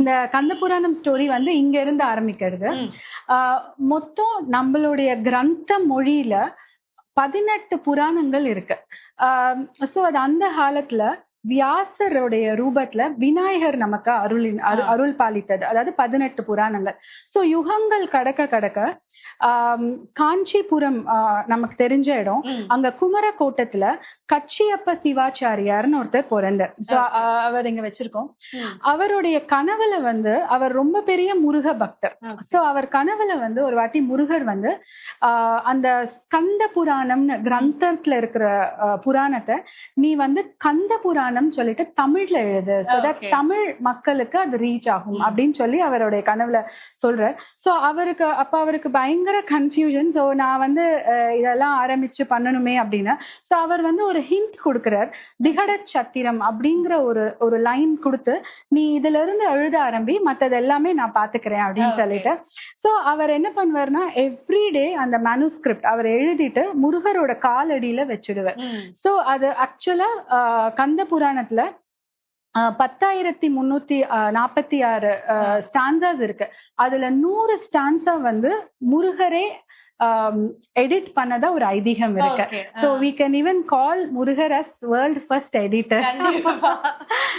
இந்த கந்த புராணம் ஸ்டோரி வந்து இங்க இருந்து ஆரம்பிக்கிறது. மொத்தம் நம்மளுடைய கிரந்த மொழியில 18 புராணங்கள் இருக்கு. சோ அது அந்த காலத்துல வியாசருடைய ரூபத்துல விநாயகர் நமக்கு அருள் பாலித்தது. அதாவது 18 புராணங்கள். சோ யுகங்கள் கடக்க கடக்க காஞ்சிபுரம் நமக்கு தெரிஞ்ச இடம். அங்க குமரக்கோட்டத்துல கச்சியப்ப சிவாச்சாரியார்னு ஒருத்தர் பிறந்தார். சோ அவர் இங்க வச்சிருக்கோம். அவருடைய கனவுல வந்து அவர் ரொம்ப பெரிய முருக பக்தர். சோ அவர் கனவுல வந்து ஒரு வாட்டி முருகர் வந்து அந்த ஸ்கந்த புராணம்னு கிரந்தத்துல இருக்கிற புராணத்தை நீ வந்து கந்த புராணம் சொல்லிட்டு தமிழ்ல எழுது, சோ தட் தமிழ் மக்களுக்கு அது ரீச் ஆகும் அப்படின்னு சொல்லி அவருடைய கனவுல சொல்றார். சோ அவருக்கு பயங்கர கன்ஃபியூஷன். சோ நான் வந்து இதெல்லாம் ஆரம்பிச்சு பண்ணணுமே அப்படின்னு. சோ அவர் வந்து ஒரு ஹிண்ட் கொடுக்கிறார். திகட சத்திரம் அப்படிங்கிற ஒரு லைன் கொடுத்து நீ இதுல இருந்து எழுத ஆரம்பி, மத்தது எல்லாமே நான் பாத்துக்கிறேன் அப்படின்னு சொல்லிட்டு. சோ அவர் என்ன பண்ணுவார்னா எவ்ரிடே அந்த மேனுஸ்கிரிப்ட் அவர் எழுதிட்டு முருகரோட காலடியில வச்சிடுவார். சோ அது ஆக்சுவலா கந்த புராணத்துல 10,346 ஸ்டான்சாஸ் இருக்கு. அதுல 100 ஸ்டான்சா வந்து முருகரே எடிட் பண்ணதா ஒரு ஐதீகம் இருக்கு. So we can even call Murugar as world first editor.